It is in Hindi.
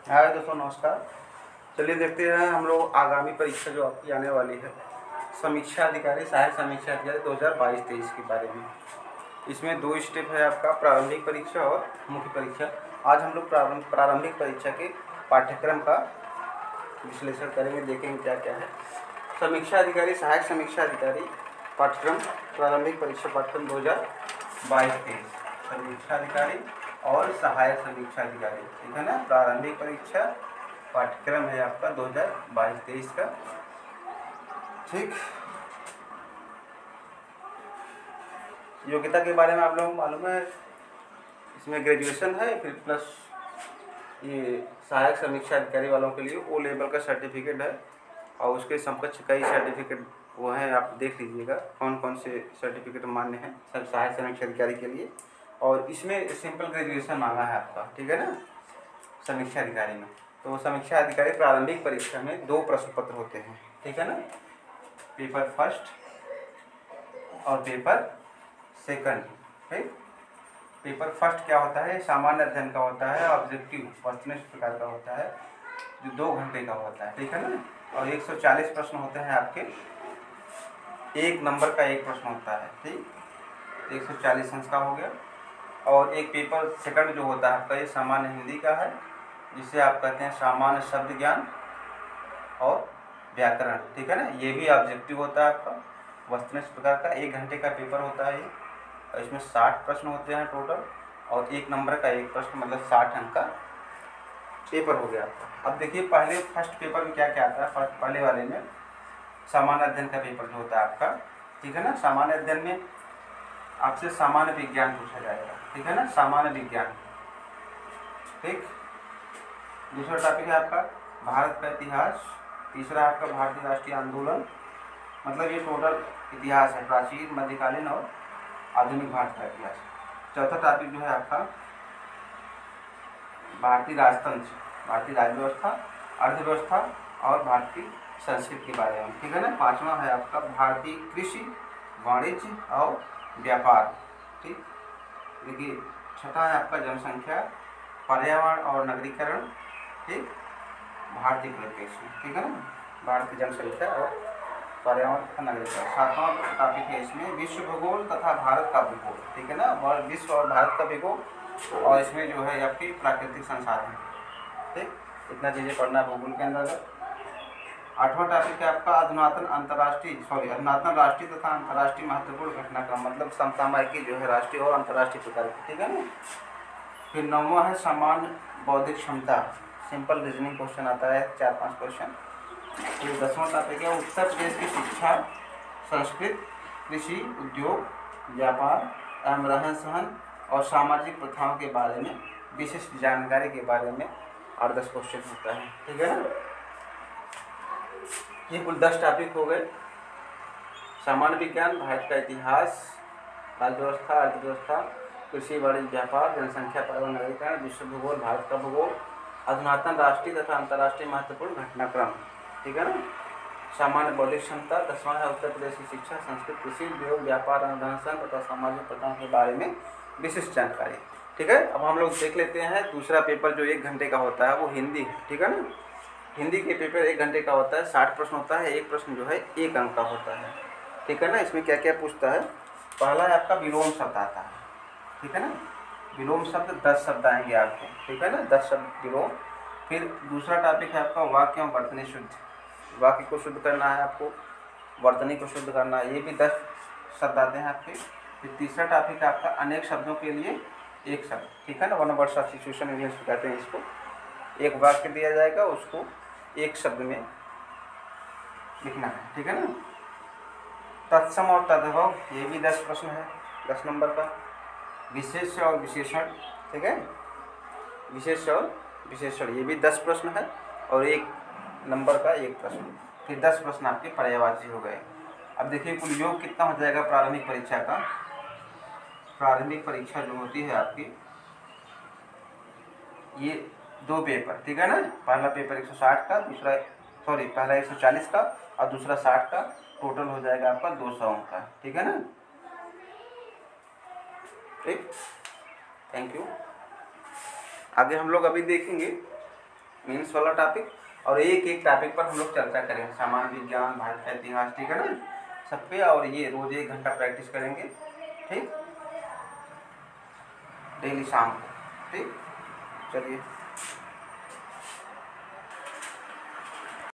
हाय दोस्तों, नमस्कार। चलिए देखते हैं हम लोग आगामी परीक्षा जो आपकी आने वाली है, समीक्षा अधिकारी, सहायक समीक्षा अधिकारी 2022-23 के बारे में। इसमें 2 स्टेप है आपका, प्रारंभिक परीक्षा और मुख्य परीक्षा। आज हम लोग प्रारंभिक परीक्षा के पाठ्यक्रम का विश्लेषण करेंगे, देखेंगे क्या क्या है। समीक्षा अधिकारी, सहायक समीक्षा अधिकारी पाठ्यक्रम, प्रारंभिक परीक्षा पाठ्यक्रम 2022-23, समीक्षा अधिकारी और सहायक समीक्षा अधिकारी, ठीक है ना। प्रारंभिक परीक्षा पाठ्यक्रम है आपका 2022-23 का, ठीक। योग्यता के बारे में आप लोगों को मालूम है, इसमें ग्रेजुएशन है, फिर प्लस ये सहायक समीक्षा अधिकारी वालों के लिए ओ लेवल का सर्टिफिकेट है और उसके समकक्ष कई सर्टिफिकेट वो हैं, आप देख लीजिएगा कौन कौन से सर्टिफिकेट मान्य हैं सहायक समीक्षा अधिकारी के लिए। और इसमें सिंपल ग्रेजुएशन मांगा है आपका, ठीक है ना, समीक्षा अधिकारी में। तो समीक्षा अधिकारी प्रारंभिक परीक्षा में 2 प्रश्न पत्र होते हैं, ठीक है ना, पेपर फर्स्ट और पेपर सेकंड। ठीक, पेपर फर्स्ट क्या होता है, सामान्य अध्ययन का होता है, ऑब्जेक्टिव वस्तुनिष्ठ प्रकार का होता है, जो 2 घंटे का होता है, ठीक है ना। और 140 प्रश्न होते हैं आपके, 1 नंबर का 1 प्रश्न होता है, ठीक, 140 अंक का हो गया। और एक पेपर सेकंड जो होता है आपका, ये सामान्य हिंदी का है, जिसे आप कहते हैं सामान्य शब्द ज्ञान और व्याकरण, ठीक है ना। ये भी ऑब्जेक्टिव होता है आपका, वस्तुनिष्ठ प्रकार का, 1 घंटे का पेपर होता है ये। और इसमें 60 प्रश्न होते हैं टोटल, और 1 नंबर का 1 प्रश्न, मतलब 60 अंक का पेपर हो गया आपका। अब देखिए पहले फर्स्ट पेपर में क्या क्या आता है। पहले वाले में सामान्य अध्ययन का पेपर जो होता है आपका, ठीक है ना। सामान्य अध्ययन में आपसे सामान्य विज्ञान पूछा जाएगा, ठीक है ना, सामान्य विज्ञान, ठीक। दूसरा टॉपिक है आपका भारत का इतिहास। तीसरा है आपका भारतीय राष्ट्रीय आंदोलन, मतलब ये टोटल इतिहास है, प्राचीन, मध्यकालीन और आधुनिक भारत का इतिहास। चौथा टॉपिक जो है आपका भारतीय राजतंत्र, भारतीय राज्यव्यवस्था, अर्थव्यवस्था और भारतीय संस्कृति के बारे में, ठीक है ना। पांचवा है आपका भारतीय कृषि, वाणिज्य और व्यापार, ठीक। देखिए छठा है आपका जनसंख्या, पर्यावरण और नगरीकरण, ठीक, भारतीय परिप्रेक्ष्य, ठीक है ना, भारतीय जनसंख्या और पर्यावरण तथा नगरीकरण। सातवां टॉपिक है इसमें विश्व भूगोल तथा भारत का भूगोल, ठीक है ना, विश्व और भारत का भूगोल, और इसमें जो है आपकी प्राकृतिक संसाधन, ठीक। इतना चीज़ें पढ़ना भूगोल के अंतर्गत। आठवां टॉपिक है आपका अधुनातन राष्ट्रीय तथा अंतर्राष्ट्रीय महत्वपूर्ण घटनाक्रम, मतलब समसामयिक जो है राष्ट्रीय और अंतर्राष्ट्रीय प्रकार की, ठीक है ना। फिर 9वां है सामान्य बौद्धिक क्षमता, सिंपल रीजनिंग क्वेश्चन आता है, 4-5 क्वेश्चन। फिर 10वां टॉपिक है उत्तर प्रदेश की शिक्षा, संस्कृत, कृषि, उद्योग, व्यापार एवं रहन सहन और सामाजिक प्रथाओं के बारे में विशिष्ट जानकारी के बारे में 8-10 क्वेश्चन होता है, ठीक है ना। ये कुल 10 टॉपिक हो गए। सामान्य विज्ञान, भारत का इतिहास, राज्यव्यवस्था, अर्थव्यवस्था, कृषि, वाणिज्य, व्यापार, जनसंख्या, पर्यावरण, नगरीकरण, विश्व भूगोल, भारत का भूगोल, अधुनातन राष्ट्रीय तथा अंतर्राष्ट्रीय महत्वपूर्ण घटनाक्रम, ठीक है ना। सामान्य बौद्धिक क्षमता, 10वां है उत्तर प्रदेश की शिक्षा, संस्कृत, कृषि, उद्योग, व्यापार, अनुदान तथा सामाजिक प्रथाओं के बारे में विशिष्ट जानकारी, ठीक है। अब हम लोग देख लेते हैं दूसरा पेपर जो 1 घंटे का होता है, वो हिंदी है, ठीक है ना। हिंदी के पेपर 1 घंटे का होता है, 60 प्रश्न होता है, 1 प्रश्न जो है 1 अंक का होता है, ठीक है ना। इसमें क्या क्या पूछता है, पहला है आपका विलोम शब्द आता है, ठीक है ना। विलोम शब्द 10 शब्द आएंगे आपको, ठीक है ना, 10 शब्द विलोम। फिर दूसरा टॉपिक है आपका वाक्य एवं वर्तनी शुद्ध, वाक्य को शुद्ध करना है आपको, वर्तनी को शुद्ध करना है, ये भी 10 शब्द आते हैं आपके। फिर तीसरा टॉपिक है आपका अनेक शब्दों के लिए 1 शब्द, ठीक है ना, 1 वर्ड सब्स्टिट्यूशन इंग्लिश में कहते हैं इसको। एक वाक्य दिया जाएगा, उसको 1 शब्द में लिखना है, ठीक है ना। तत्सम और तद्भव, ये भी 10 प्रश्न है, 10 नंबर का। विशेष्य और विशेषण, ठीक है, विशेष्य और विशेषण, ये भी 10 प्रश्न है और 1 नंबर का 1 प्रश्न। फिर 10 प्रश्न आपके पर्यायवाची हो गए। अब देखिए कुल योग कितना हो जाएगा प्रारंभिक परीक्षा का। प्रारंभिक परीक्षा जो होती है आपकी, ये 2 पेपर, ठीक है ना। पहला पेपर 160 का, पहला 140 का और दूसरा 60 का, टोटल हो जाएगा आपका 200 अंक का, ठीक है ना। ठीक, थैंक यू। आगे हम लोग अभी देखेंगे मीन्स वाला टॉपिक, और एक एक टॉपिक पर हम लोग चर्चा करेंगे, सामान्य विज्ञान, भारत का इतिहास, ठीक है ना, सब पे। और ये रोज़ 1 घंटा प्रैक्टिस करेंगे, ठीक, डेली शाम को, ठीक। चलिए।